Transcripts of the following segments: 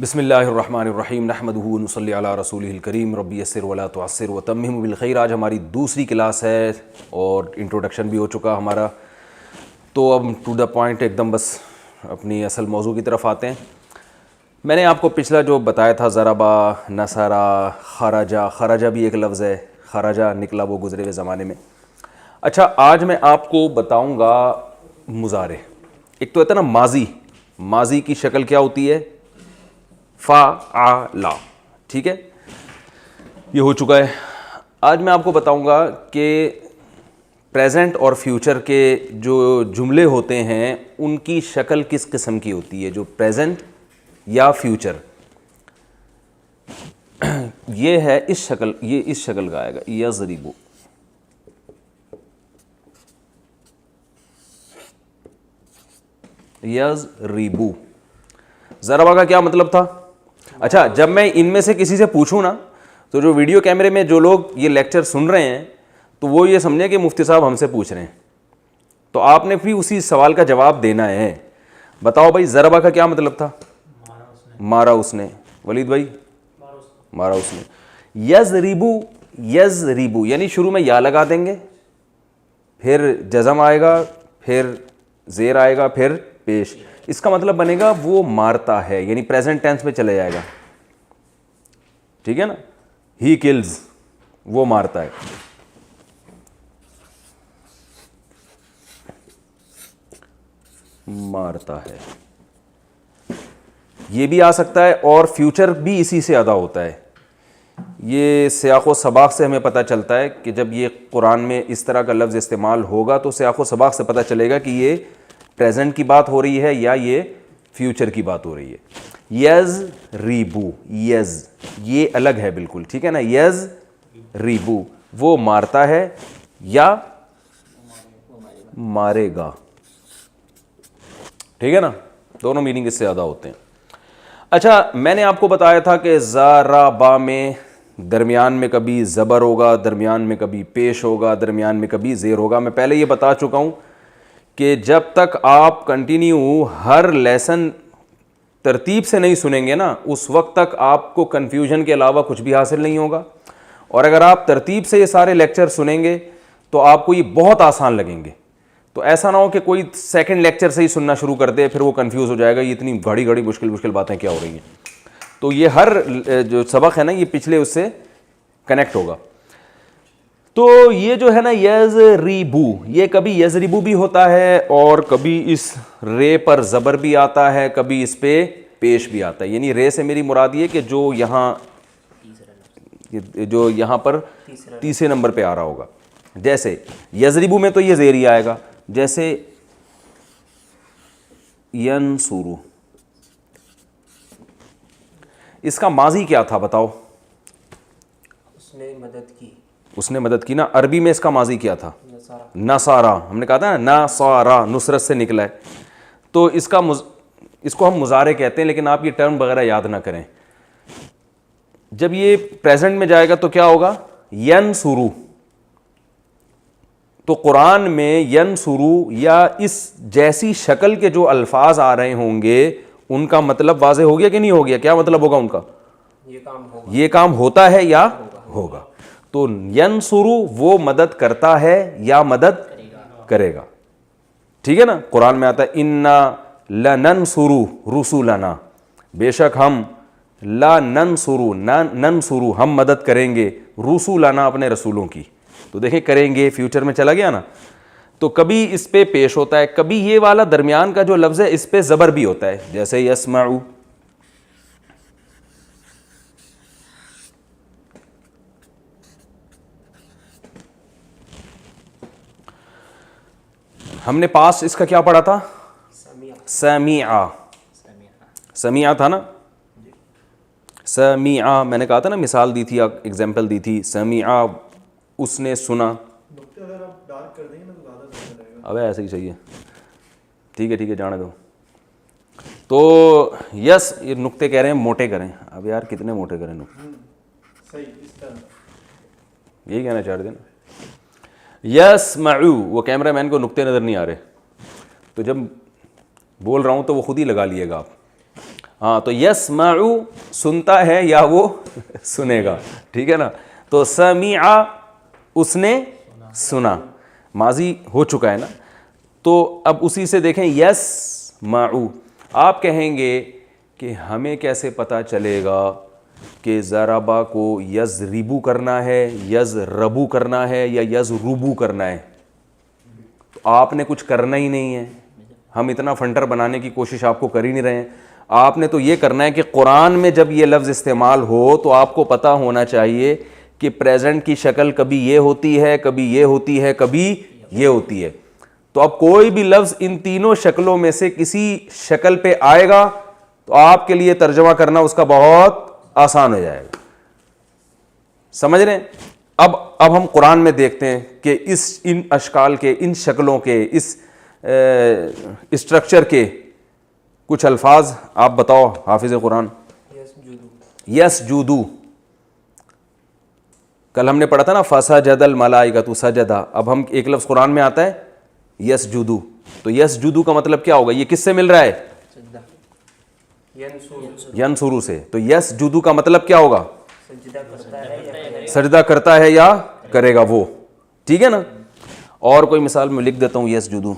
بسم اللہ الرحمن الرحیم نحمدہ ونصلی علی رسولہ الکریم رب یسر ولا تعسر وتمم بالخیر۔ آج ہماری دوسری کلاس ہے اور انٹروڈکشن بھی ہو چکا ہمارا، تو اب ٹو دا پوائنٹ ایک دم بس اپنی اصل موضوع کی طرف آتے ہیں۔ میں نے آپ کو پچھلا جو بتایا تھا ضربا، نصرا، خرجا، خرجا بھی ایک لفظ ہے، خرجا نکلا وہ گزرے ہوئے زمانے میں۔ اچھا، آج میں آپ کو بتاؤں گا مضارع۔ ایک تو ہوتا ہے نا ماضی، ماضی کی شکل کیا ہوتی ہے؟ فعلا، ٹھیک ہے، یہ ہو چکا ہے۔ آج میں آپ کو بتاؤں گا کہ پریزنٹ اور فیوچر کے جو جملے ہوتے ہیں ان کی شکل کس قسم کی ہوتی ہے، جو پریزنٹ یا فیوچر۔ یہ ہے اس شکل، یہ اس شکل کا آئے گا، یضربو، یضربو۔ ضربہ کا کیا مطلب تھا؟ اچھا، جب میں ان میں سے کسی سے پوچھوں نا، تو جو ویڈیو کیمرے میں جو لوگ یہ لیکچر سن رہے ہیں تو وہ یہ سمجھیں کہ مفتی صاحب ہم سے پوچھ رہے ہیں، تو آپ نے بھی اسی سوال کا جواب دینا ہے۔ بتاؤ بھائی، ضربہ کا کیا مطلب تھا؟ مارا اس نے۔ ولید بھائی، مارا اس نے۔ یضربو، یضربو یعنی شروع میں یا لگا دیں گے، پھر جزم آئے گا، پھر زیر آئے گا، پھر پیش۔ اس کا مطلب بنے گا وہ مارتا ہے، یعنی پریزنٹ ٹینس میں چلے جائے گا، ٹھیک ہے نا۔ ہی کلز، وہ مارتا ہے۔ مارتا ہے یہ بھی آ سکتا ہے، اور فیوچر بھی اسی سے ادا ہوتا ہے۔ یہ سیاق و سباق سے ہمیں پتہ چلتا ہے کہ جب یہ قرآن میں اس طرح کا لفظ استعمال ہوگا تو سیاق و سباق سے پتہ چلے گا کہ یہ پریزنٹ کی بات ہو رہی ہے یا یہ فیوچر کی بات ہو رہی ہے۔ یضربو، یز یہ الگ ہے بالکل، ٹھیک ہے نا۔ یضربو وہ مارتا ہے یا مارے گا، ٹھیک ہے نا، دونوں میننگ اس سے زیادہ ہوتے ہیں۔ اچھا، میں نے آپ کو بتایا تھا کہ ضربا میں درمیان میں کبھی زبر ہوگا، درمیان میں کبھی پیش ہوگا، درمیان میں کبھی زیر ہوگا۔ میں پہلے یہ بتا چکا ہوں کہ جب تک آپ کنٹینیو ہر لیسن ترتیب سے نہیں سنیں گے نا، اس وقت تک آپ کو کنفیوژن کے علاوہ کچھ بھی حاصل نہیں ہوگا۔ اور اگر آپ ترتیب سے یہ سارے لیکچر سنیں گے تو آپ کو یہ بہت آسان لگیں گے۔ تو ایسا نہ ہو کہ کوئی سیکنڈ لیکچر سے ہی سننا شروع کر دے، پھر وہ کنفیوز ہو جائے گا، یہ اتنی گھڑی گھڑی مشکل باتیں کیا ہو رہی ہیں۔ تو یہ ہر جو سبق ہے نا، یہ پچھلے اس سے کنیکٹ ہوگا۔ تو یہ جو ہے نا یضربو، یہ کبھی یضربو بھی ہوتا ہے اور کبھی اس رے پر زبر بھی آتا ہے، کبھی اس پہ پیش بھی آتا ہے۔ یعنی رے سے میری مراد یہ کہ جو یہاں پر تیسرے نمبر پہ آ رہا ہوگا۔ جیسے یضربو میں تو یہ زیر ہی آئے گا، جیسے ینصرو، اس کا ماضی کیا تھا بتاؤ؟ اس نے مدد کی، اس نے مدد کی نا۔ عربی میں اس کا ماضی کیا تھا؟ نصارا، ہم نے کہا تھا نا، نصارا نصرت سے نکلا ہے۔ تو اس کو ہم مضارع کہتے ہیں، لیکن آپ یہ ٹرم وغیرہ یاد نہ کریں۔ جب یہ پریزنٹ میں جائے گا تو کیا ہوگا؟ ینصرو۔ تو قرآن میں ینصرو یا اس جیسی شکل کے جو الفاظ آ رہے ہوں گے ان کا مطلب واضح ہو گیا کہ نہیں ہو گیا؟ کیا مطلب ہوگا ان کا؟ یہ کام ہوتا ہے یا ہوگا۔ تو ینصرو وہ مدد کرتا ہے یا مدد کرے گا، ٹھیک ہے نا۔ قرآن میں آتا ہے انا لننصر رسلنا، بے شک ہم ننصر ہم مدد کریں گے رسلنا اپنے رسولوں کی۔ تو دیکھیں کریں گے فیوچر میں چلا گیا نا۔ تو کبھی اس پہ پیش ہوتا ہے، کبھی یہ والا درمیان کا جو لفظ ہے اس پہ زبر بھی ہوتا ہے، جیسے یسمعو۔ ہم نے پاس اس کا کیا پڑھا تھا؟ سمیعا، سمیعا تھا نا، سمیعا میں نے کہا تھا نا، مثال دی تھی، ایگزامپل دی تھی، سمیعا اس نے سنا۔ اب ایسے ہی صحیح ہے، ٹھیک ہے جانے دو۔ تو یس، یہ نقطے کہہ رہے ہیں موٹے کریں۔ اب یار کتنے موٹے کریں نقطے؟ یہی کہنا چاہ رہے تھے نا۔ یسمعو، وہ کیمرہ مین کو نقطے نظر نہیں آ رہے، تو جب بول رہا ہوں تو وہ خود ہی لگا لیے گا آپ۔ ہاں تو یسمعو سنتا ہے یا وہ سنے گا, ٹھیک ہے نا. تو سمع اس نے سنا, ماضی ہو چکا ہے نا. تو اب اسی سے دیکھیں یسمعو, آپ کہیں گے کہ ہمیں کیسے پتہ چلے گا کہ ضربا کو یضربو کرنا ہے, یضربو کرنا ہے یا یضربو کرنا ہے. تو آپ نے کچھ کرنا ہی نہیں ہے, ہم اتنا فنٹر بنانے کی کوشش آپ کو کر ہی نہیں رہے ہیں. آپ نے تو یہ کرنا ہے کہ قرآن میں جب یہ لفظ استعمال ہو تو آپ کو پتہ ہونا چاہیے کہ پریزنٹ کی شکل کبھی یہ ہوتی ہے, کبھی یہ ہوتی ہے, کبھی یہ ہوتی ہے. تو اب کوئی بھی لفظ ان تینوں شکلوں میں سے کسی شکل پہ آئے گا تو آپ کے لیے ترجمہ کرنا اس کا بہت آسان ہو جائے گا. سمجھ رہے ہیں؟ اب ہم قرآن میں دیکھتے ہیں کہ ان اشکال کے, ان شکلوں کے, اس اسٹرکچر کے کچھ الفاظ آپ بتاؤ حافظ قرآن. یسجدو, کل ہم نے پڑھا تھا نا فسجد الملائکۃ سجدا. اب ہم ایک لفظ قرآن میں آتا ہے یسجدو, تو یسجدو کا مطلب کیا ہوگا؟ یہ کس سے مل رہا ہے؟ ینصرو سے. تو یسجدو کا مطلب کیا ہوگا؟ سجدہ کرتا ہے یا کرے گا وہ, ٹھیک ہے نا. اور کوئی مثال میں لکھ دیتا ہوں یسجدو.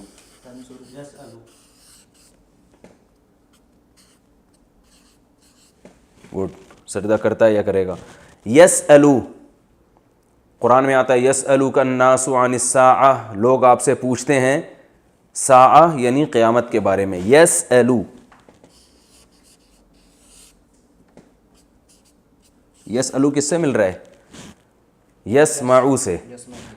وہ سجدہ کرتا ہے یا کرے گا. یسألو, قرآن میں آتا ہے یسألوک الناس عن الساعہ, لوگ آپ سے پوچھتے ہیں ساعہ یعنی قیامت کے بارے میں. یسألو, یسألو کس سے مل رہا ہے؟ یسمعو سے.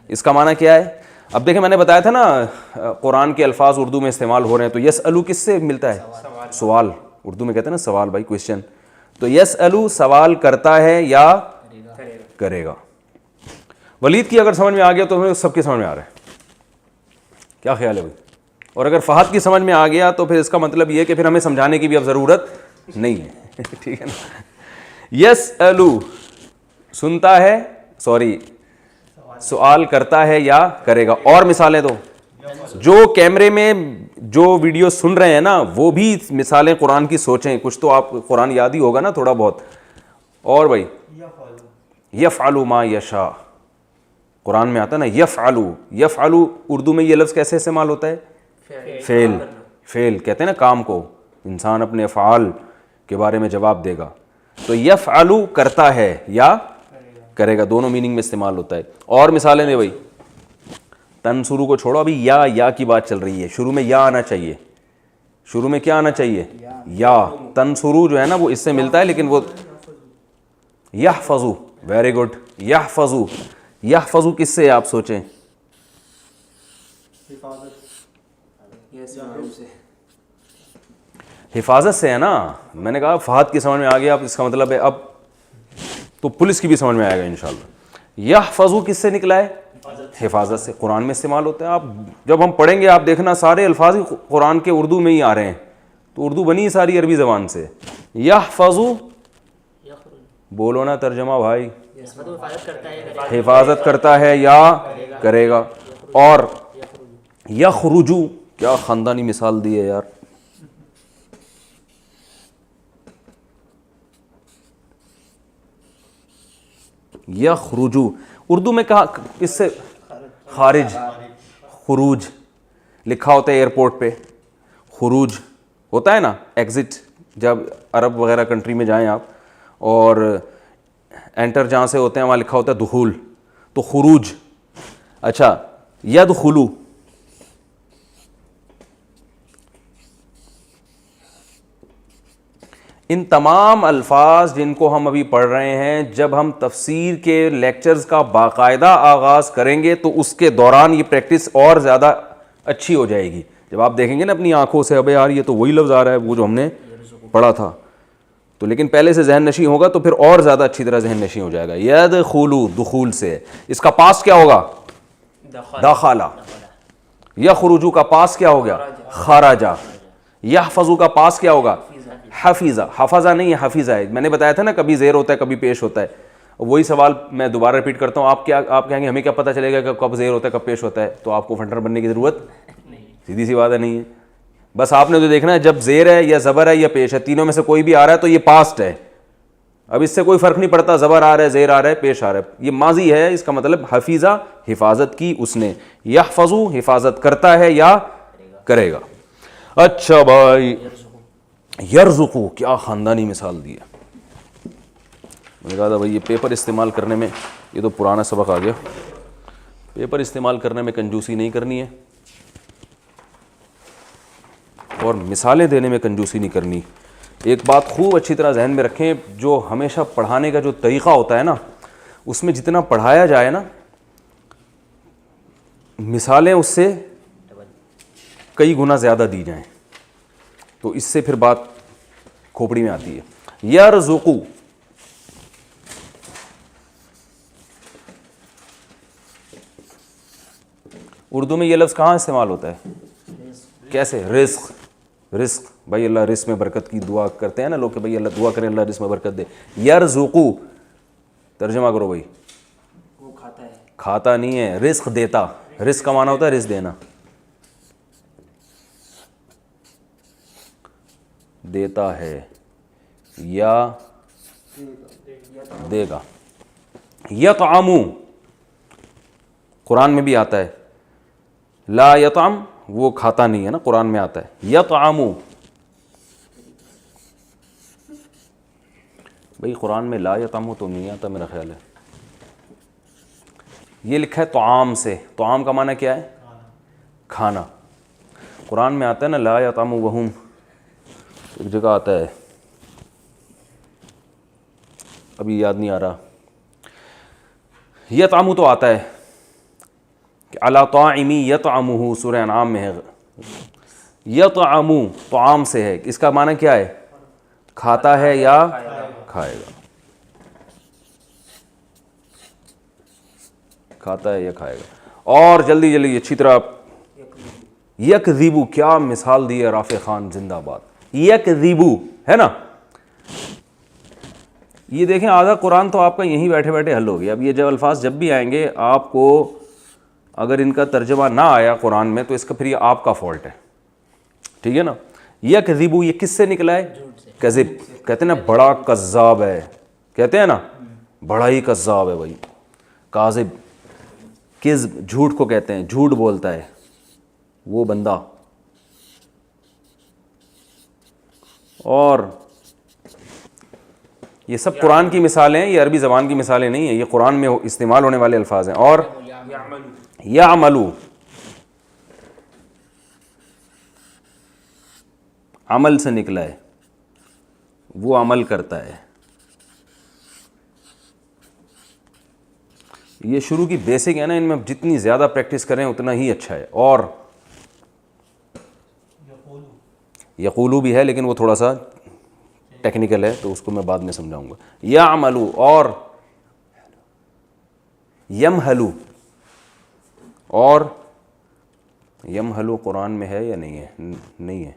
اس کا معنی کیا ہے؟ اب دیکھیں میں نے بتایا تھا نا قرآن کے الفاظ اردو میں استعمال ہو رہے ہیں, تو یسألو کس سے ملتا ہے؟ سوال, اردو میں کہتے ہیں نا سوال بھائی, کویشچن. تو یسألو سوال کرتا ہے یا کرے گا. ولید کی اگر سمجھ میں آ گیا تو سب کی سمجھ میں آ رہا ہے, کیا خیال ہے بھائی؟ اور اگر فہد کی سمجھ میں آ گیا تو پھر اس کا مطلب یہ کہ پھر ہمیں سمجھانے کی بھی اب ضرورت نہیں ہے, ٹھیک ہے نا. یسألو سنتا ہے, سوری سوال کرتا ہے یا کرے گا. اور مثالیں دو, جو کیمرے میں جو ویڈیو سن رہے ہیں نا وہ بھی مثالیں قرآن کی سوچیں, کچھ تو آپ قرآن یاد ہی ہوگا نا تھوڑا بہت. اور بھائی یفعل ما یشاء, قرآن میں آتا ہے نا یفعلو. یفعلو اردو میں یہ لفظ کیسے استعمال ہوتا ہے؟ فعل. فعل کہتے ہیں نا کام کو, انسان اپنے افعال کے بارے میں جواب دے گا. تو یفعلو کرتا ہے یا کرے گا, دونوں میننگ میں استعمال ہوتا ہے. اور مثالیں دے بھائی. تنصرو کو چھوڑو, ابھی یا کی بات چل رہی ہے. شروع میں یا آنا چاہیے, شروع میں کیا آنا چاہیے؟ یا. تنصرو جو ہے نا وہ اس سے ملتا ہے, لیکن وہ یحفظو. Very good, یحفظو. یحفظو کس سے آپ سوچیں؟ حفاظت سے ہے نا. میں نے کہا فہد کی سمجھ میں آ گیا, اب اس کا مطلب ہے اب تو پولیس کی بھی سمجھ میں آئے گا انشاءاللہ. یحفظو کس سے نکلا ہے؟ حفاظت سے. قرآن میں استعمال ہوتا ہے. آپ جب ہم پڑھیں گے آپ دیکھنا سارے الفاظ قرآن کے اردو میں ہی آ رہے ہیں, تو اردو بنی ساری عربی زبان سے. یحفظو بولو نا ترجمہ بھائی. حفاظت کرتا ہے یا کرے گا. اور یخرجو, کیا خاندانی مثال دی ہے یار. یخرجو اردو میں کہا اس سے خارج, خروج لکھا ہوتا ہے ایئرپورٹ پہ, خروج ہوتا ہے نا ایگزٹ. جب عرب وغیرہ کنٹری میں جائیں آپ اور انٹر جہاں سے ہوتے ہیں وہاں لکھا ہوتا ہے دخول, تو خروج. اچھا یدخلو, ان تمام الفاظ جن کو ہم ابھی پڑھ رہے ہیں, جب ہم تفسیر کے لیکچرز کا باقاعدہ آغاز کریں گے تو اس کے دوران یہ پریکٹس اور زیادہ اچھی ہو جائے گی. جب آپ دیکھیں گے نا اپنی آنکھوں سے, ابے یار یہ تو وہی لفظ آ رہا ہے وہ جو ہم نے پڑھا تھا, تو لیکن پہلے سے ذہن نشیں ہوگا تو پھر اور زیادہ اچھی طرح ذہن نشیں ہو جائے گا. یدخلو دخول سے, اس کا پاس کیا ہوگا؟ دخلا. یخرجو کا پاس کیا ہو گیا؟ خرجا. یحفظو کا پاس کیا ہوگا؟ حفیظہ. حفظہ نہیں ہے, حفیظہ ہے. میں نے بتایا تھا نا کبھی زیر ہوتا ہے کبھی پیش ہوتا ہے. وہی سوال میں دوبارہ ریپیٹ کرتا ہوں. آپ کہیں گے ہمیں کیا پتہ چلے گا کہ کب زیر ہوتا ہے کب پیش ہوتا ہے, تو آپ کو فنٹر بننے کی ضرورت سیدھی سی بات ہے نہیں ہے. بس آپ نے تو دیکھنا ہے جب زیر ہے یا زبر ہے یا پیش ہے, تینوں میں سے کوئی بھی آ رہا ہے تو یہ پاسٹ ہے. اب اس سے کوئی فرق نہیں پڑتا زبر آ رہا ہے, زیر آ رہا ہے, پیش آ رہا ہے, یہ ماضی ہے. اس کا مطلب حفیظہ حفاظت کی اس نے, یحفظو حفاظت کرتا ہے یا کرے گا. اچھا بھائی, یرزقو, کیا خاندانی مثال دی ہے. میں نے کہا تھا بھائی یہ پیپر استعمال کرنے میں, یہ تو پرانا سبق آ گیا, پیپر استعمال کرنے میں کنجوسی نہیں کرنی ہے اور مثالیں دینے میں کنجوسی نہیں کرنی. ایک بات خوب اچھی طرح ذہن میں رکھیں, جو ہمیشہ پڑھانے کا جو طریقہ ہوتا ہے نا, اس میں جتنا پڑھایا جائے نا, مثالیں اس سے کئی گنا زیادہ دی جائیں تو اس سے پھر بات کھوپڑی میں آتی ہے. یرزقو, اردو میں یہ لفظ کہاں استعمال ہوتا ہے, کیسے؟ رزق. رزق بھائی اللہ رزق میں برکت کی دعا کرتے ہیں نا لوگ کہ بھائی اللہ دعا کریں اللہ رزق میں برکت دے. یرزقو ترجمہ کرو بھائی. وہ کھاتا ہے. کھاتا نہیں ہے, رزق دیتا. رزق کا معنی ہوتا ہے رزق دینا, دیتا ہے یا دے گا. یطعمو قرآن میں بھی آتا ہے, لا یطعم وہ کھاتا نہیں ہے نا, قرآن میں آتا ہے یطعمو. بھئی قرآن میں لا یطعمو تو نہیں آتا میرا خیال ہے, یہ لکھا ہے طعام سے. طعام کا معنی کیا ہے؟ کھانا. قرآن میں آتا ہے نا لا یطعمو وہم, ایک جگہ آتا ہے ابھی یاد نہیں آ رہا. یطعمو تو آتا ہے کہ علی طاعمی یطعمہ, سورہ انعام میں ہے. یطعمو طعام سے ہے, اس کا معنی کیا ہے؟ کھاتا ہے یا کھائے گا. کھاتا ہے یا کھائے گا. اور جلدی جلدی اچھی طرح, یکذبو, کیا مثال دی ہے رافع خان, زندہ باد. یکذبو ہے نا, یہ دیکھیں آدھا قرآن تو آپ کا یہیں بیٹھے بیٹھے حل ہو گیا. اب یہ جب الفاظ جب بھی آئیں گے آپ کو اگر ان کا ترجمہ نہ آیا قرآن میں تو اس کا پھر یہ آپ کا فالٹ ہے, ٹھیک ہے نا. یکذبو یہ کس سے نکلا ہے؟ کذب. کہتے ہیں نا بڑا کذاب ہے, کہتے ہیں نا بڑا ہی کذاب ہے بھائی. کاذب, کذب جھوٹ کو کہتے ہیں, جھوٹ بولتا ہے وہ بندہ. اور یہ سب قرآن کی مثالیں ہیں, یہ عربی زبان کی مثالیں نہیں ہیں, یہ قرآن میں استعمال ہونے والے الفاظ ہیں. اور یعملو, عمل سے نکلا ہے, وہ عمل کرتا ہے. یہ شروع کی بیسک ہے نا, ان میں جتنی زیادہ پریکٹس کریں اتنا ہی اچھا ہے. اور یقولو بھی ہے لیکن وہ تھوڑا سا ٹیکنیکل ہے تو اس کو میں بعد میں سمجھاؤں گا. یعملو اور یمہلو, اور یمہلو قرآن میں ہے یا نہیں ہے؟ نہیں ہے.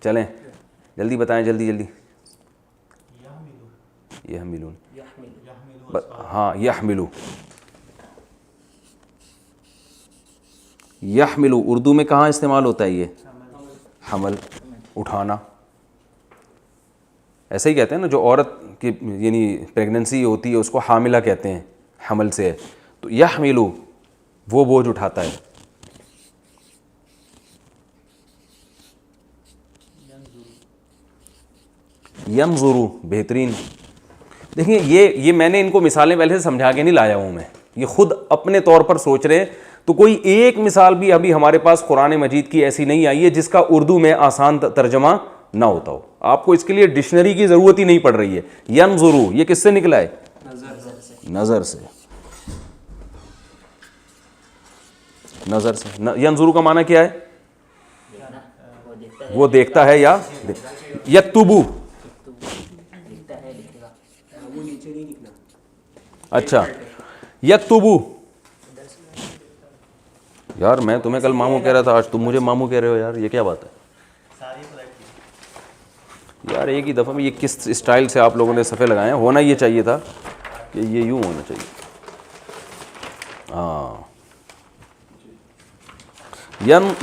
چلیں جلدی بتائیں, جلدی جلدی. یحملون, ہاں یحملو. یحملو اردو میں کہاں استعمال ہوتا ہے؟ یہ حمل, اٹھانا. ایسے ہی کہتے ہیں نا, جو عورت کی یعنی پریگننسی ہوتی ہے اس کو حاملہ کہتے ہیں, حمل سے ہے. تو یحملو وہ بوجھ اٹھاتا ہے. ینظرو بہترین. دیکھیں یہ میں نے ان کو مثالیں پہلے سے سمجھا کے نہیں لایا ہوں میں, یہ خود اپنے طور پر سوچ رہے ہیں. تو کوئی ایک مثال بھی ابھی ہمارے پاس قرآن مجید کی ایسی نہیں آئی ہے جس کا اردو میں آسان ترجمہ نہ ہوتا ہو. آپ کو اس کے لیے ڈکشنری کی ضرورت ہی نہیں پڑ رہی ہے. ینظرو یہ کس سے نکلا ہے؟ نظر سے. نظر سے. ینظرو کا معنی کیا ہے؟ وہ دیکھتا ہے یا یکتبو. اچھا یکتبو. یار میں تمہیں کل ماموں کہہ رہا تھا, آج تم مجھے ماموں کہہ رہے ہو یار, یہ کیا بات ہے یار؟ ایک ہی دفعہ میں یہ کس اسٹائل سے آپ لوگوں نے صفحے لگائے ہیں, ہونا یہ چاہیے تھا کہ یہ یوں ہونا چاہیے. ہاں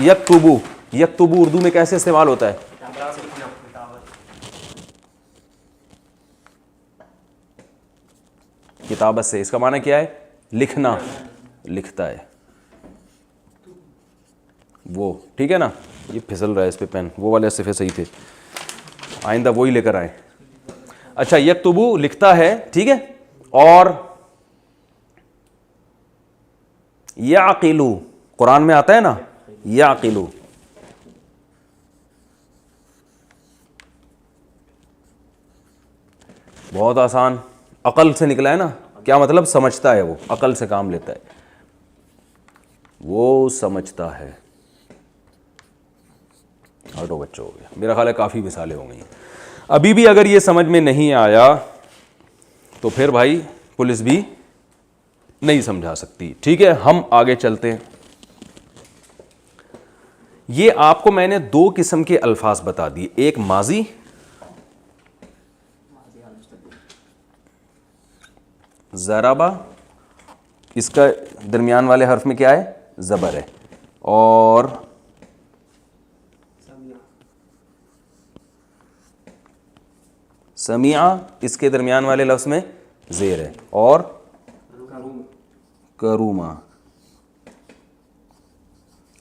یکتبو یکتبو اردو میں کیسے استعمال ہوتا ہے؟ کتابت سے. اس کا معنی کیا ہے؟ لکھنا، لکھتا ہے وہ. ٹھیک ہے نا؟ یہ پھسل رہا ہے اس پہ پین، وہ والے صفحے صحیح تھے، آئندہ وہی لے کر آئیں. اچھا یکتبو لکھتا ہے، ٹھیک ہے. اور یعقلو قرآن میں آتا ہے نا، یعقلو. بہت آسان، عقل سے نکلا ہے نا. کیا مطلب؟ سمجھتا ہے، وہ عقل سے کام لیتا ہے، وہ سمجھتا ہے. ہٹو بچوں، ہو گیا. میرا خیال ہے کافی مثالیں ہو گئی ہیں. ابھی بھی اگر یہ سمجھ میں نہیں آیا تو پھر بھائی پولیس بھی نہیں سمجھا سکتی. ٹھیک ہے، ہم آگے چلتے ہیں. یہ آپ کو میں نے دو قسم کے الفاظ بتا دیے، ایک ماضی، ضربا، اس کا درمیان والے حرف میں کیا ہے؟ زبر ہے. اور سمیع، اس کے درمیان والے لفظ میں زیر ہے. اور کروما،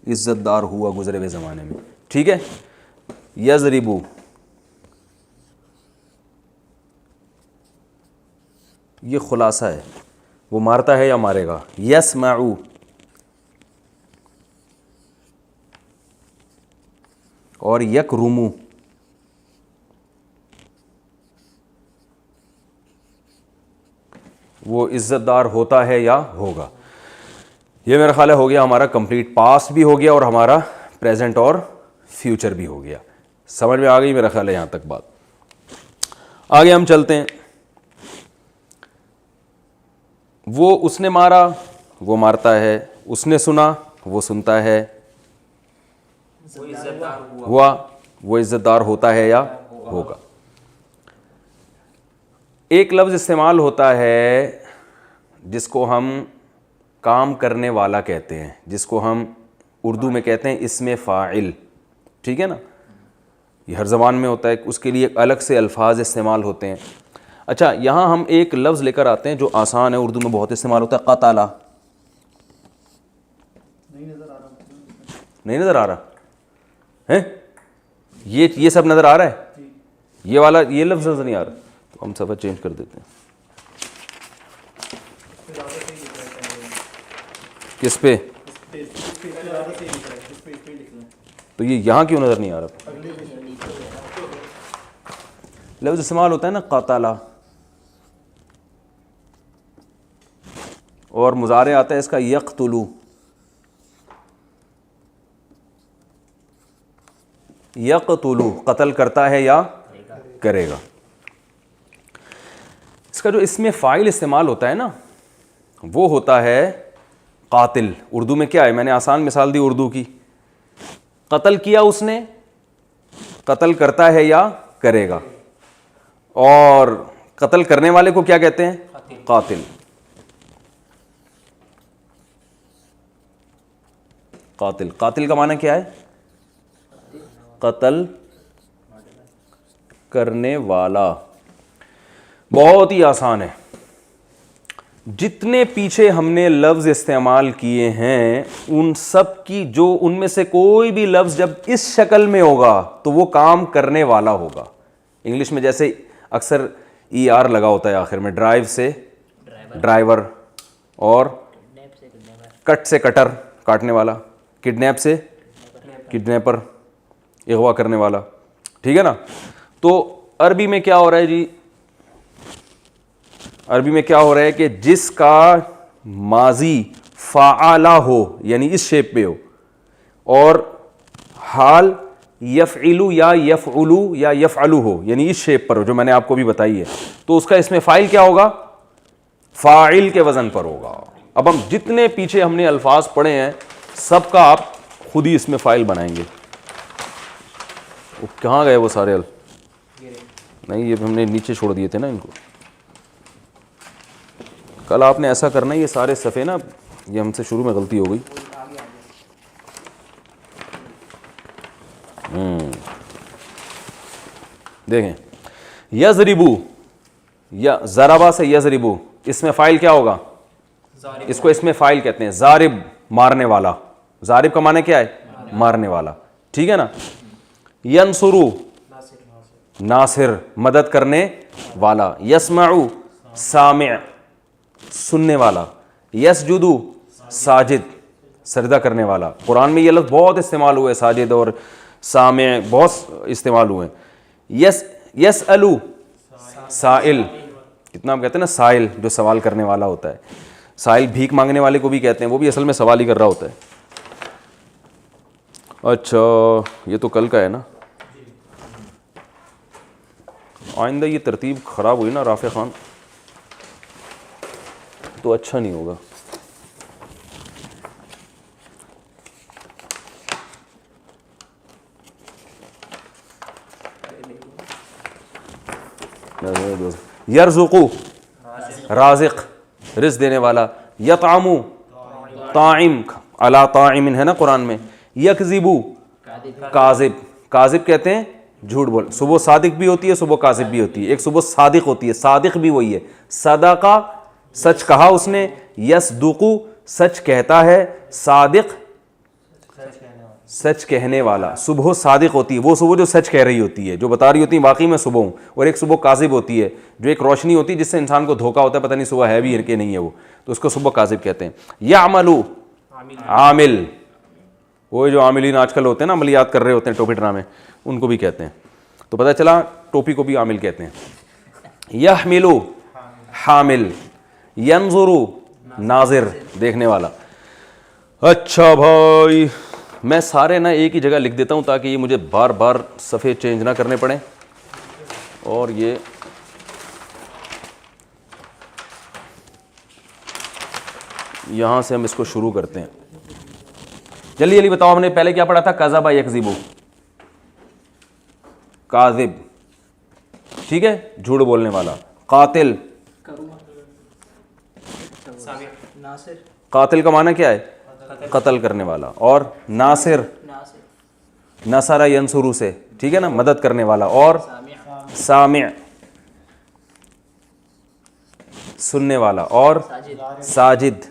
عزت دار ہوا گزرے ہوئے زمانے میں. ٹھیک ہے. یضربو، یہ خلاصہ ہے، وہ مارتا ہے یا مارے گا. یسمعو، اور یکرمو، وہ عزت دار ہوتا ہے یا ہوگا. یہ میرا خیال ہے ہو گیا ہمارا کمپلیٹ. پاسٹ بھی ہو گیا اور ہمارا پریزنٹ اور فیوچر بھی ہو گیا. سمجھ میں آ گئی میرا خیال ہے یہاں تک بات. آگے ہم چلتے ہیں. وہ اس نے مارا، وہ مارتا ہے. اس نے سنا، وہ سنتا ہے. ہوا، وہ عزت دار ہوتا ہے یا ہوگا. ایک لفظ استعمال ہوتا ہے جس کو ہم کام کرنے والا کہتے ہیں، جس کو ہم اردو میں کہتے ہیں اسم فاعل. ٹھیک ہے نا؟ یہ ہر زبان میں ہوتا ہے، اس کے لیے الگ سے الفاظ استعمال ہوتے ہیں. اچھا یہاں ہم ایک لفظ لے کر آتے ہیں جو آسان ہے، اردو میں بہت استعمال ہوتا ہے، قتلہ. نہیں نظر آ رہا ہے؟ یہ سب نظر آ رہا ہے؟ یہ والا یہ لفظ نظر نہیں آ رہا تو ہم صفحہ چینج کر دیتے ہیں. کس پہ؟ تو یہ یہاں کیوں نظر نہیں آ رہا؟ لفظ استعمال ہوتا ہے نا قتلہ، اور مضارع آتا ہے اس کا یقتلو. یقتلو قتل کرتا ہے یا کرے گا. اس کا جو اسم فاعل استعمال ہوتا ہے نا وہ ہوتا ہے قاتل. اردو میں کیا ہے؟ میں نے آسان مثال دی اردو کی. قتل کیا اس نے، قتل کرتا ہے یا کرے گا. اور قتل کرنے والے کو کیا کہتے ہیں؟ قاتل. قاتل، قاتل کا معنی کیا ہے؟ قتل کرنے والا. بہت ہی آسان ہے. جتنے پیچھے ہم نے لفظ استعمال کیے ہیں ان سب کی جو ان میں سے کوئی بھی لفظ جب اس شکل میں ہوگا تو وہ کام کرنے والا ہوگا. انگلش میں جیسے اکثر ای آر لگا ہوتا ہے آخر میں، ڈرائیو سے ڈرائیور، اور کٹ سے کٹر کاٹنے والا، کڈنیپ سے کڈنیپر اغوا کرنے والا. ٹھیک ہے نا؟ تو عربی میں کیا ہو رہا ہے جی؟ عربی میں کیا ہو رہا ہے کہ جس کا ماضی فعلہ ہو یعنی اس شیپ پہ ہو، اور حال یفعلو یا یفعلو یا یفعلو ہو یعنی اس شیپ پر ہو جو میں نے آپ کو بھی بتائی ہے، تو اس کا اسم فاعل کیا ہوگا؟ فاعل کے وزن پر ہوگا. اب ہم جتنے پیچھے ہم نے الفاظ پڑھے ہیں سب کا آپ خود ہی اسم فاعل بنائیں گے. وہ کہاں گئے وہ سارے نہیں، یہ ہم نے نیچے چھوڑ دیے تھے نا ان کو. کل آپ نے ایسا کرنا ہے، یہ سارے صفحے نا، یہ ہم سے شروع میں غلطی ہو گئی. دیکھیں یضربو یا ضربا سے یضربو، اس میں فاعل کیا ہوگا؟ اس کو اس میں فاعل کہتے ہیں، ضارب مارنے والا، ضارب کا معنی کیا ہے؟ مارنے والا، ٹھیک ہے نا. ینصرو ناصر مدد کرنے والا، یسمعو سامع سننے والا، یسجدو ساجد سجدہ کرنے والا. قرآن میں یہ لفظ بہت استعمال ہوئے، ساجد اور سامع بہت استعمال ہوئے. یسألو سائل، کتنا ہم کہتے ہیں نا سائل، جو سوال کرنے والا ہوتا ہے. سائل بھیک مانگنے والے کو بھی کہتے ہیں، وہ بھی اصل میں سوال ہی کر رہا ہوتا ہے. اچھا یہ تو کل کا ہے نا، آئندہ یہ ترتیب خراب ہوئی نا رافع خان تو اچھا نہیں ہوگا. یرزقو رازق رزق دینے والا، یطعمو طاعم علی طاعم ہے نا قرآن میں. یکذبو کاذب، کاذب کہتے ہیں جھوٹ بول. صبح صادق بھی ہوتی ہے، صبح کاذب بھی ہوتی ہے. ایک صبح صادق ہوتی ہے، صادق بھی وہی ہے، صدقہ سچ کہا اس نے، یصدقو سچ کہتا ہے، صادق سچ کہنے والا. صبح صادق ہوتی ہے وہ صبح جو سچ کہہ رہی ہوتی ہے، جو بتا رہی ہوتی ہے واقعی میں صبح ہوں. اور ایک صبح کاذب ہوتی ہے جو ایک روشنی ہوتی ہے جس سے انسان کو دھوکا ہوتا ہے، پتہ نہیں صبح ہے بھی کہ نہیں ہے وہ، تو اس کو صبح کاذب کہتے ہیں. یعملو عامل، وہ جو عاملین آج کل ہوتے ہیں نا عملیات کر رہے ہوتے ہیں ٹوپی ڈرامے، ان کو بھی کہتے ہیں. تو پتہ چلا ٹوپی کو بھی عامل کہتے ہیں. یحملو حامل، ینظرو ناظر دیکھنے والا. اچھا بھائی میں سارے نا ایک ہی جگہ لکھ دیتا ہوں تاکہ یہ مجھے بار بار صفحے چینج نہ کرنے پڑیں. اور یہ یہاں سے ہم اس کو شروع کرتے ہیں. جلدی جلدی بتاؤ، ہم نے پہلے کیا پڑھا تھا؟ کذب یکذب، کاذب ٹھیک ہے جھوٹ بولنے والا. قاتل، قاتل کا معنی کیا ہے؟ قتل کرنے والا. اور ناصر، نصر ینصرو سے ٹھیک ہے نا مدد کرنے والا. اور سامع سننے والا. اور ساجد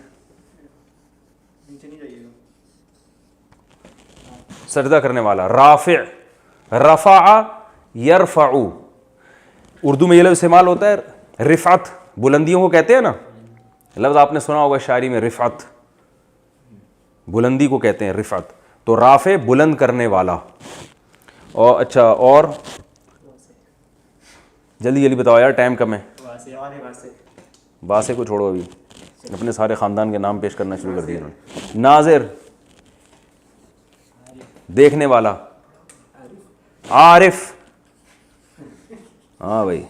سجدہ کرنے والا. رافع رفع یرفع، اردو میں یہ لفظ استعمال ہوتا ہے رفعت، بلندیوں کو کہتے ہیں نا. لفظ آپ نے سنا ہوگا شاعری میں، رفعت بلندی کو کہتے ہیں رفعت. تو رافع بلند کرنے والا. اور اچھا اور جلدی جلدی بتاؤ یار ٹائم کم ہے. باسے کو چھوڑو، ابھی اپنے سارے خاندان کے نام پیش کرنا شروع کر دیے انہوں نے. ناظر دیکھنے والا. عارف، ہاں بھائی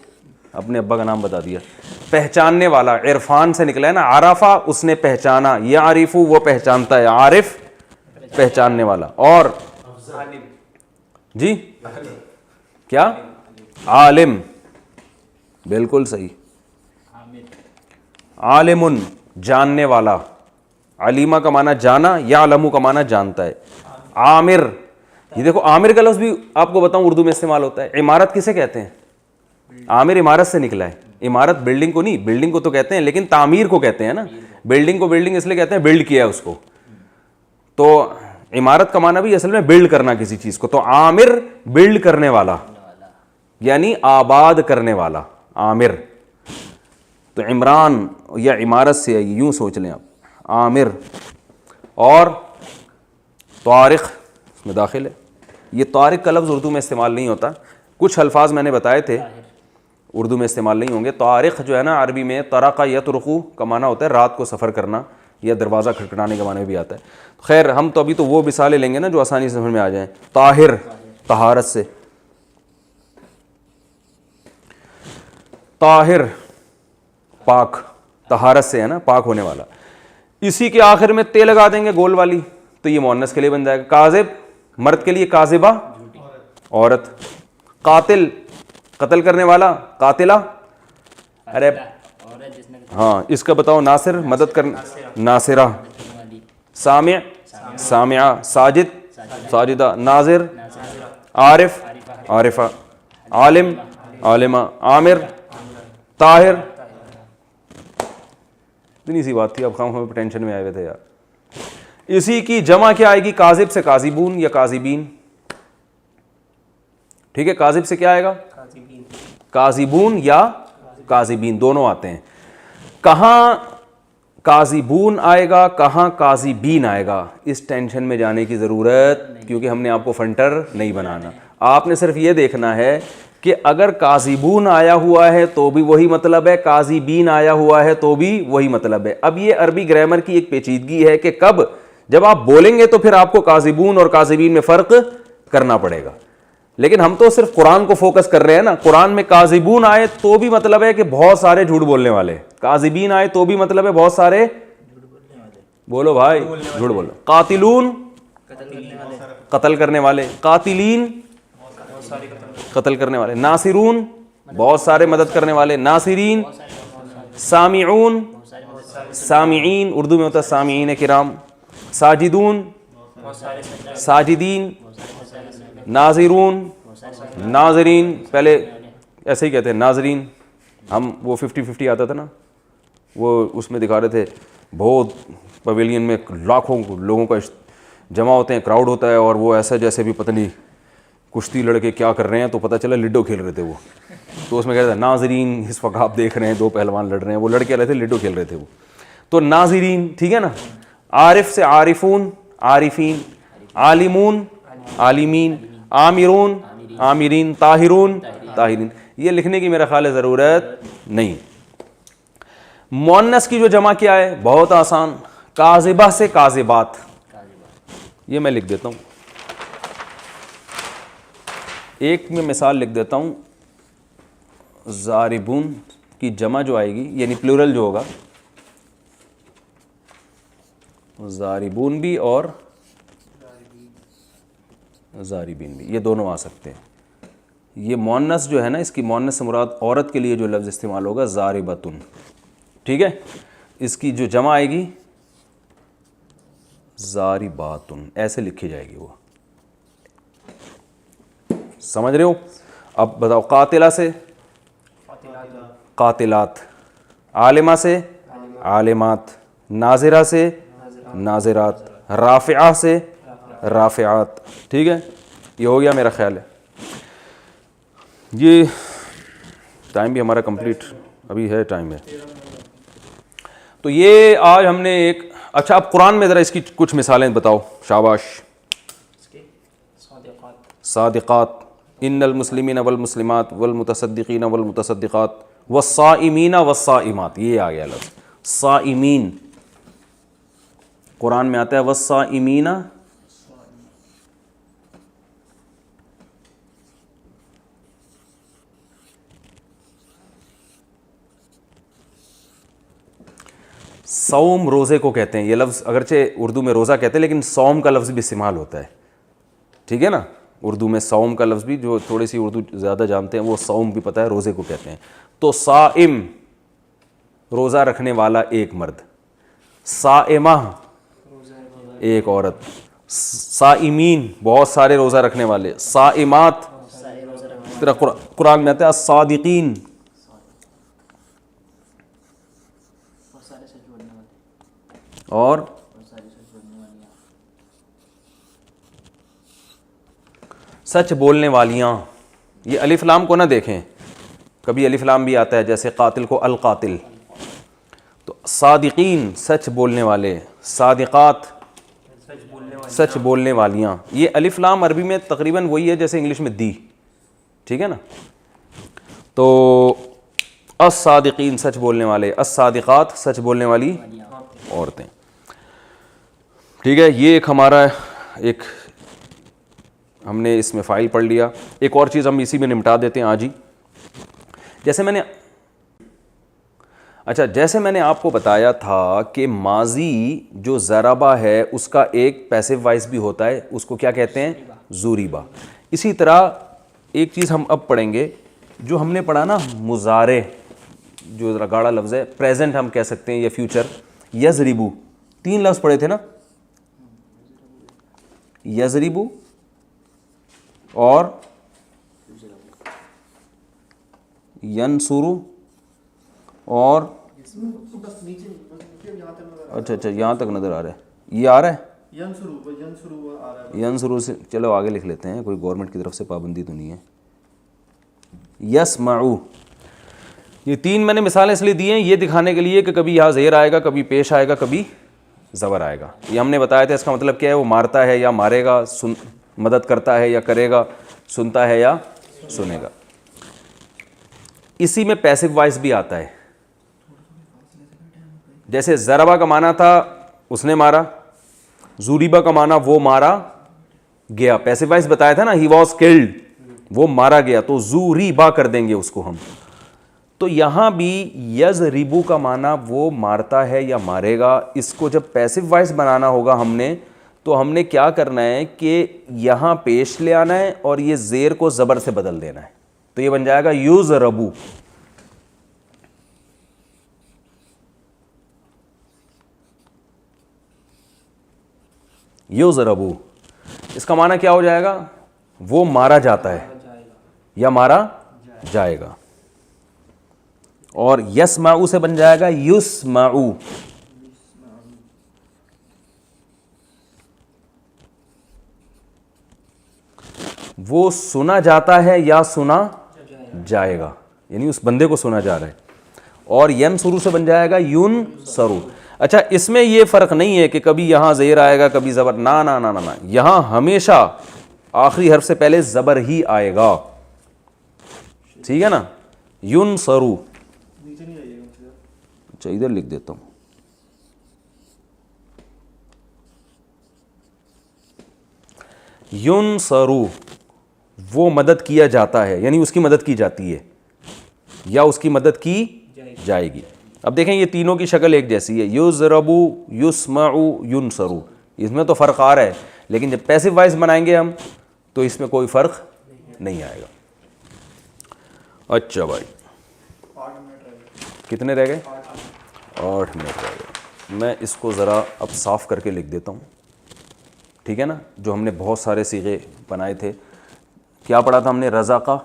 اپنے ابا کا نام بتا دیا. پہچاننے والا، عرفان سے نکلا ہے نا، عرفہ اس نے پہچانا، یعرف وہ پہچانتا ہے، عارف پہچاننے والا. اور جی کیا؟ عالم، بالکل صحیح. عالم جاننے والا، علیمہ کا معنی جانا، یعلم کا معنی جانتا ہے. عامر، یہ دیکھو عامر کا لفظ بھی آپ کو بتاؤں اردو میں استعمال ہوتا ہے. عمارت کسے کہتے ہیں؟ عامر عمارت سے نکلا ہے. عمارت بلڈنگ کو نہیں، بلڈنگ کو تو کہتے ہیں لیکن تعمیر کو کہتے ہیں نا. بلڈنگ کو بلڈنگ اس لیے کہتے ہیں بلڈ کیا ہے اس کو. تو عمارت کا معنی بھی اصل میں بلڈ کرنا کسی چیز کو. تو عامر بلڈ کرنے والا یعنی آباد کرنے والا عامر. تو عمران یا عمارت سے یوں سوچ لیں آپ، عامر. اور طارق اس میں داخل ہے. یہ طارق کا لفظ اردو میں استعمال نہیں ہوتا. کچھ الفاظ میں نے بتائے تھے اردو میں استعمال نہیں ہوں گے. طارق جو ہے نا عربی میں طرق یطرق کا معنی ہوتا ہے رات کو سفر کرنا یا دروازہ کھٹکھٹانے کے معنی میں بھی آتا ہے. خیر ہم تو ابھی تو وہ مثالیں لیں گے نا جو آسانی سے سمجھ میں آ جائیں. طاہر طہارت سے، طاہر پاک، طہارت سے ہے نا پاک ہونے والا. اسی کے آخر میں تے لگا دیں گے گول والی تو یہ مؤنث کے لیے بن جائے گا. کاذب مرد کے لیے، کاذبہ عورت. قاتل قتل کرنے والا، قاتلہ. ارے ہاں اس کا بتاؤ. ناصر مدد کرنا، ناصرہ. سامع سامعہ. ساجد ساجدہ. ناظر عارف عارفہ. عالم عالمہ عامر طاہر. اتنی سی بات تھی, اب ہم ٹینشن میں آئے ہوئے تھے یار. اسی کی جمع کیا آئے گی؟ کاذب سے کاذبون یا کاذبین. ٹھیک ہے, کاذب سے کیا آئے گا؟ کاذبون یا کاذبین, دونوں آتے ہیں. کہاں کاذبون آئے گا, کہاں کاذبین آئے گا, اس ٹینشن میں جانے کی ضرورت, کیونکہ ہم نے آپ کو فنٹر نہیں بنانا. آپ نے صرف یہ دیکھنا ہے کہ اگر کاذبون آیا ہوا ہے تو بھی وہی مطلب ہے, کاذبین آیا ہوا ہے تو بھی وہی مطلب ہے. اب یہ عربی گرامر کی ایک پیچیدگی ہے کہ کب جب آپ بولیں گے تو پھر آپ کو کاذبون اور کاذبین میں فرق کرنا پڑے گا. لیکن ہم تو صرف قرآن کو فوکس کر رہے ہیں نا. قرآن میں کاذبون آئے تو بھی مطلب ہے کہ بہت سارے جھوٹ بولنے والے, کاذبین آئے تو بھی مطلب ہے بہت سارے, بولو بھائی, جھوٹ بولو. قاتلون قتل کرنے والے, قاتلین قتل کرنے والے, ناصرون بہت سارے مدد کرنے والے, ناصرین, سامعون سامعین اردو میں ہوتا ہے سامعین کرام, ساجدون ساجدین, ناظرون ناظرین, پہلے ایسے ہی کہتے ہیں ناظرین. ہم وہ 50-50 آتا تھا نا, وہ اس میں دکھا رہے تھے بہت پویلین میں لاکھوں لوگوں کا جمع ہوتے ہیں, کراؤڈ ہوتا ہے, اور وہ ایسا جیسے بھی پتہ نہیں کشتی لڑکے کیا کر رہے ہیں, تو پتہ چلا لڈو کھیل رہے تھے وہ. تو اس میں کہتے ہیں ناظرین, اس وقت آپ دیکھ رہے ہیں دو پہلوان لڑ رہے ہیں, وہ لڑکے رہے تھے لڈو کھیل رہے تھے وہ. تو ناظرین, ٹھیک ہے نا. عارف سے عارفون عارفین, عالمون عالمین, عامرون عامرین, طاہرون طاہرین. یہ لکھنے کی میرا خیال ہے ضرورت نہیں. مؤنث کی جو جمع کیا ہے بہت آسان, کاذبہ سے کاذبات. یہ میں لکھ دیتا ہوں, ایک میں مثال لکھ دیتا ہوں. ضاربون کی جمع جو آئے گی یعنی پلورل جو ہوگا, ضاربون بھی اور ضاربین بھی, یہ دونوں آ سکتے ہیں. یہ مؤنث جو ہے نا, اس کی مؤنث سے مراد عورت کے لیے جو لفظ استعمال ہوگا ضاربتن, ٹھیک ہے. اس کی جو جمع آئے گی ضارباتن, ایسے لکھی جائے گی. وہ سمجھ رہے ہو؟ اب بتاؤ, قاتلہ سے قاتلات, عالمہ سے عالمات, ناظرہ سے ناظرات, رافعہ سے رافعات. ٹھیک ہے, یہ ہو گیا میرا خیال ہے. یہ ٹائم بھی ہمارا کمپلیٹ ابھی ہے, ٹائم ہے. تو یہ آج ہم نے ایک, اچھا اب قرآن میں ذرا اس کی کچھ مثالیں بتاؤ. شاباش. صادقات, ان المسلمین والمسلمات والمتصدقین والمتصدقات والصائمین والصائمات, یہ آ گیا لفظ صائمین. قرآن میں آتا ہے والصائمین, صوم روزے کو کہتے ہیں. یہ لفظ اگرچہ اردو میں روزہ کہتے ہیں لیکن صوم کا لفظ بھی استعمال ہوتا ہے, ٹھیک ہے نا. اردو میں صوم کا لفظ بھی, جو تھوڑی سی اردو زیادہ جانتے ہیں وہ صوم بھی پتہ ہے, روزے کو کہتے ہیں. تو صائم روزہ رکھنے والا ایک مرد, صائمہ ایک عورت, صائمین بہت سارے روزہ رکھنے والے, صائمات, قرآن میں آتا ہے الصادقین, اور سچ بولنے والیاں. یہ الف لام کو نہ دیکھیں, کبھی الف لام بھی آتا ہے, جیسے قاتل کو القاتل. تو صادقین سچ بولنے والے, صادقات سچ بولنے والیاں. یہ الف لام عربی میں تقریباً وہی ہے جیسے انگلش میں دی, ٹھیک ہے نا. تو الصادقین سچ بولنے والے, الصادقات سچ بولنے والی عورتیں. ٹھیک ہے, یہ ایک ہمارا ایک ہم نے اس میں فائل پڑھ لیا. ایک اور چیز ہم اسی میں نمٹا دیتے ہیں آج ہی. جیسے میں نے آپ کو بتایا تھا کہ ماضی جو ضربہ ہے اس کا ایک پیسو وائس بھی ہوتا ہے, اس کو کیا کہتے ہیں؟ ضربہ. اسی طرح ایک چیز ہم اب پڑھیں گے جو ہم نے پڑھا نا, مضارع جو ذرا گاڑا لفظ ہے, پریزنٹ ہم کہہ سکتے ہیں یا فیوچر. یضربو, 3 لفظ پڑھے تھے نا, یضربو اور ینصرو اور اچھا یہاں تک نظر آ رہا ہے, یہ آ رہا ہے ینصرو سے. چلو آگے لکھ لیتے ہیں, کوئی گورنمنٹ کی طرف سے پابندی تو نہیں ہے. یسمعو, یہ تین میں نے مثالیں اس لیے دی ہیں یہ دکھانے کے لیے کہ کبھی یہاں زیر آئے گا, کبھی پیش آئے گا, کبھی زبر آئے گا. یہ ہم نے بتایا تھا اس کا مطلب کیا ہے, وہ مارتا ہے یا مارے گا, مدد کرتا ہے یا کرے گا, سنتا ہے یا سنے گا. اسی میں پیسو وائس بھی آتا ہے. جیسے ضربہ کا معنی تھا اس نے مارا, زوریبا کا معنی وہ مارا گیا. پیسو وائس بتایا تھا نا, ہی واز کلڈ, وہ مارا گیا, تو زوریبا کر دیں گے اس کو ہم. تو یہاں بھی یضربو کا معنی وہ مارتا ہے یا مارے گا. اس کو جب پیسو وائس بنانا ہوگا ہم نے, تو ہم نے کیا کرنا ہے کہ یہاں پیش لے آنا ہے اور یہ زیر کو زبر سے بدل دینا ہے. تو یہ بن جائے گا یضربو. یضربو اس کا معنی کیا ہو جائے گا, وہ مارا جاتا ہے یا مارا جائے گا. اور یسمعو سے بن جائے گا یسمعو. وہ سنا جاتا ہے یا سنا جائے گا, یعنی اس بندے کو سنا جا رہا ہے. اور ینصرو سے بن جائے گا ینصرو. اچھا اس میں یہ فرق نہیں ہے کہ کبھی یہاں زیر آئے گا کبھی زبر, نا نا نا نا, یہاں ہمیشہ آخری حرف سے پہلے زبر ہی آئے گا. ٹھیک ہے نا, ینصرو. اچھا ادھر لکھ دیتا ہوں, ینصرو وہ مدد کیا جاتا ہے, یعنی اس کی مدد کی جاتی ہے یا اس کی مدد کی جائے گی. اب دیکھیں یہ تینوں کی شکل ایک جیسی ہے, یضربو, یسمعو, ینصرو. اس میں تو فرق آ رہا ہے, لیکن جب پیسو وائس بنائیں گے ہم تو اس میں کوئی فرق نہیں آئے گا. اچھا بھائی کتنے رہ گئے؟ 8 منٹ رہ گئے. میں اس کو ذرا اب صاف کر کے لکھ دیتا ہوں, ٹھیک ہے نا. جو ہم نے بہت سارے صیغے بنائے تھے, کیا پڑھا تھا ہم نے؟ رضا کا,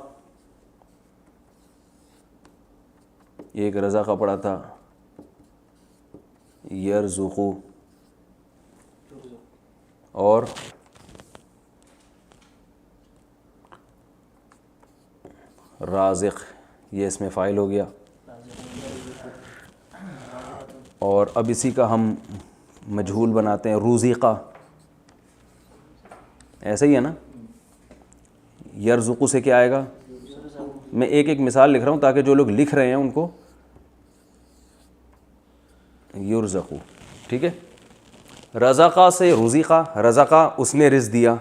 ایک رضا کا پڑھا تھا, یرزقو, اور رازق, یہ اس میں فاعل ہو گیا. اور اب اسی کا ہم مجہول بناتے ہیں, روزقہ, ایسا ہی ہے نا. یرزقو سے کیا آئے گا؟ میں ایک ایک مثال لکھ رہا ہوں تاکہ جو لوگ لکھ رہے ہیں ان کو یرزقو, ٹھیک ہے. رزقہ سے رزقہ, رزقہ اس نے رزق دیا,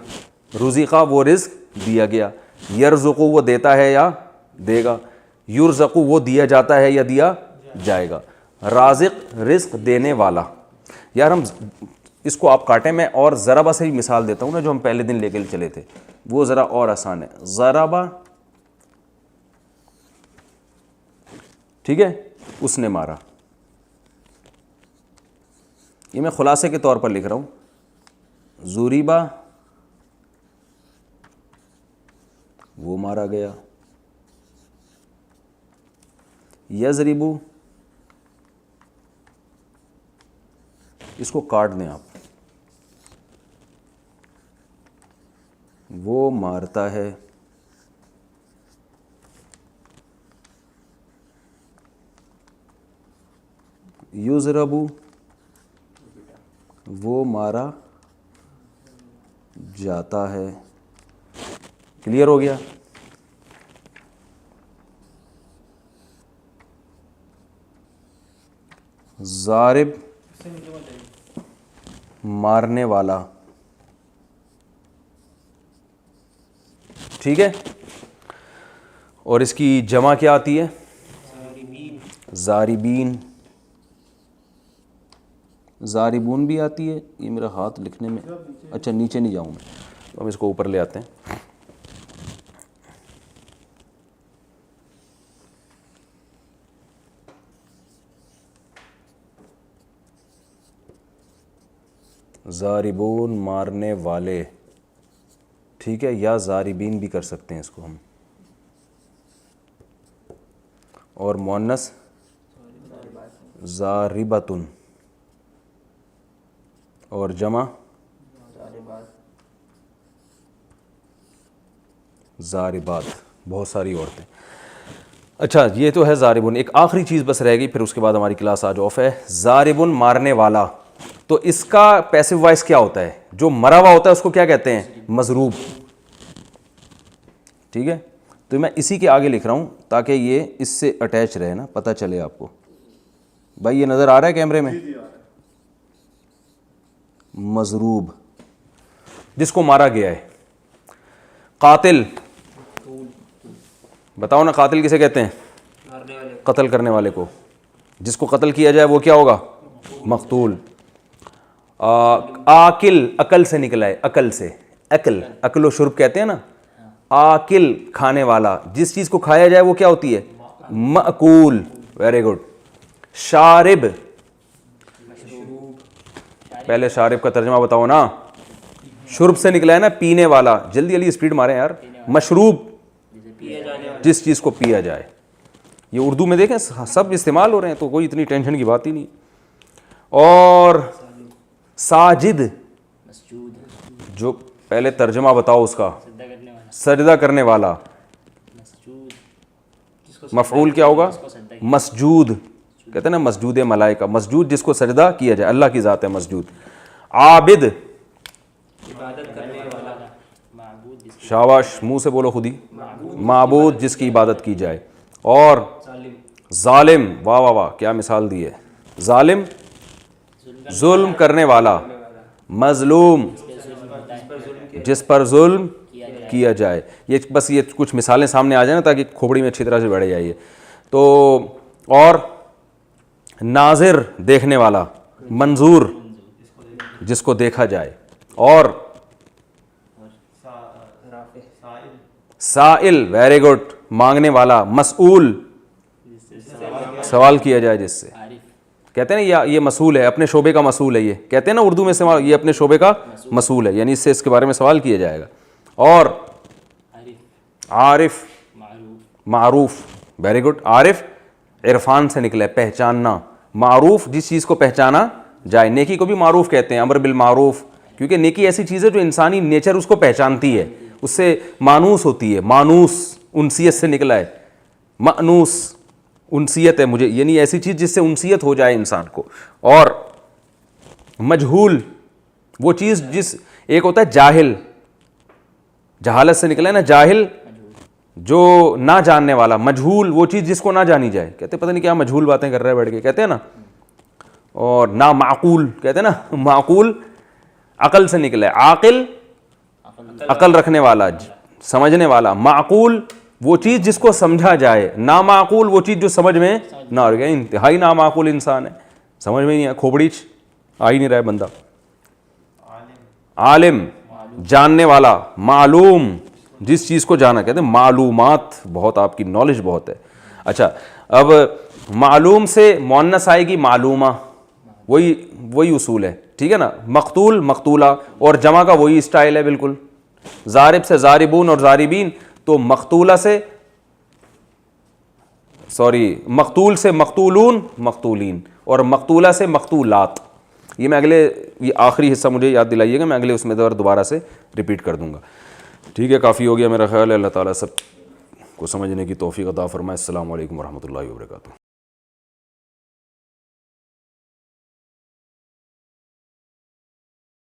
رزقہ وہ رزق دیا گیا. یرزقو وہ دیتا ہے یا دے گا, یرزقو وہ دیا جاتا ہے یا دیا جائے گا. رازق رزق دینے والا. یار ہم اس کو آپ کاٹیں, میں اور ضربہ سے ہی مثال دیتا ہوں نا, جو ہم پہلے دن لے کے چلے تھے, وہ ذرا اور آسان ہے. ضربہ, ٹھیک ہے, اس نے مارا. یہ میں خلاصے کے طور پر لکھ رہا ہوں. زوریبا وہ مارا گیا. یضربو, اس کو کاٹ دیں آپ, وہ مارتا ہے. یضربو وہ مارا جاتا ہے. کلیئر ہو گیا؟ ضارب مارنے والا, ٹھیک ہے. اور اس کی جمع کیا آتی ہے؟ ضاربین. ضاربون بھی آتی ہے. یہ میرا ہاتھ لکھنے میں, اچھا نیچے نہیں جاؤں میں, ہم اس کو اوپر لے آتے ہیں. ضاربون مارنے والے, ٹھیک ہے, یا ضاربین بھی کر سکتے ہیں اس کو ہم. اور مؤنث ضاربۃن اور جمع ضاربات، بہت ساری عورتیں. اچھا یہ تو ہے ضاربن. ایک آخری چیز بس رہ گئی، پھر اس کے بعد ہماری کلاس آج آف ہے. ضاربن مارنے والا، تو اس کا پیسو وائس کیا ہوتا ہے؟ جو مرا ہوا ہوتا ہے اس کو کیا کہتے ہیں؟ مضروب. ٹھیک ہے، تو میں اسی کے آگے لکھ رہا ہوں تاکہ یہ اس سے اٹیچ رہے نا، پتہ چلے آپ کو. بھائی یہ نظر آ رہا ہے کیمرے میں؟ مضروب جس کو مارا گیا ہے. قاتل، بتاؤ نا قاتل کسے کہتے ہیں؟ قتل کرنے والے کو. جس کو قتل کیا جائے وہ کیا ہوگا؟ مقتول. آکل، عقل سے نکلا ہے، عقل سے. عقل، عقل و شرب کہتے ہیں نا. آکل کھانے والا، جس چیز کو کھایا جائے وہ کیا ہوتی ہے؟ مأکول. Very good. شارب، پہلے شارب کا ترجمہ بتاؤ نا. شرب سے نکلا ہے نا، پینے والا. جلدی جلدی اسپیڈ ماریں یار. مشروب جس چیز کو پیا جائے. یہ اردو میں دیکھیں سب استعمال ہو رہے ہیں تو کوئی اتنی ٹینشن کی بات ہی نہیں. اور ساجد، جو پہلے ترجمہ بتاؤ اس کا. سجدہ کرنے والا. مفعول کیا ہوگا؟ مسجود. کہتے ہیں نا مسجود ملائکہ، مسجود جس کو سجدہ کیا جائے، اللہ کی ذات ہے مسجود. عابد، شاباش، منہ سے بولو خود ہی. معبود جس کی عبادت کی جائے. اور ظالم، واہ واہ واہ کیا مثال دی ہے. ظالم ظلم کرنے والا. مظلوم جس پر ظلم کیا جائے. یہ بس یہ کچھ مثالیں سامنے آ جائیں نا تاکہ کھوپڑی میں اچھی طرح سے بیٹھ جائے. تو اور ناظر دیکھنے والا. منظور جس کو دیکھا جائے. اور سائل، ویری گڈ، مانگنے والا. مسئول سوال کیا جائے جس سے. کہتے ہیں نا یہ مسئول ہے، اپنے شعبے کا مسئول ہے. یہ کہتے ہیں نا اردو میں استعمال، یہ اپنے شعبے کا مسئول ہے، یعنی اس سے اس کے بارے میں سوال کیا جائے گا. اور عارف، معروف. Very good. عارف عرفان سے نکلا ہے، پہچاننا. معروف جس چیز کو پہچانا جائے. نیکی کو بھی معروف کہتے ہیں، امر بالمعروف، کیونکہ نیکی ایسی چیز ہے جو انسانی نیچر اس کو پہچانتی ہے، اس سے مانوس ہوتی ہے. مانوس انسیت سے نکلا ہے. مانوس انسیت ہے مجھے، یعنی ایسی چیز جس سے انسیت ہو جائے انسان کو. اور مجہول وہ چیز جس، ایک ہوتا ہے جاہل، جہالت سے نکلا ہے نا جاہل، جو نہ جاننے والا. مجہول وہ چیز جس کو نہ جانی جائے. کہتے پتہ نہیں کیا مجہول باتیں کر رہے بیٹھ کے، کہتے ہیں نا. اور نا معقول، کہتے ہیں نا معقول عقل سے نکلا ہے. عاقل عقل رکھنے والا، سمجھنے والا. معقول وہ چیز جس کو سمجھا جائے. نامعقول وہ چیز جو سمجھ میں نہ آ گیا. انتہائی نامعقول انسان ہے، سمجھ میں نہیں آیا، کھوپڑی آ ہی نہیں رہا ہے بندہ. عالم جاننے والا. معلوم جس چیز کو جانا. کہتے ہیں معلومات، بہت آپ کی نالج بہت ہے. اچھا اب معلوم سے مؤنث آئے گی معلومہ، وہی اصول ہے. ٹھیک ہے نا. مقتول مقتولہ، اور جمع کا وہی اسٹائل ہے بالکل. ضارب سے ضاربون اور ضاربین. تو مقتولہ سے مقتول سے مقتولون مقتولین، اور مقتولہ سے مقتولات. یہ میں یہ آخری حصہ مجھے یاد دلائیے گا، میں اگلے اس میں دوبارہ سے ریپیٹ کر دوں گا. ٹھیک ہے، کافی ہو گیا میرا خیال ہے. اللہ تعالیٰ سب کو سمجھنے کی توفیق عطا فرمائے. السلام علیکم ورحمۃ اللہ وبرکاتہ.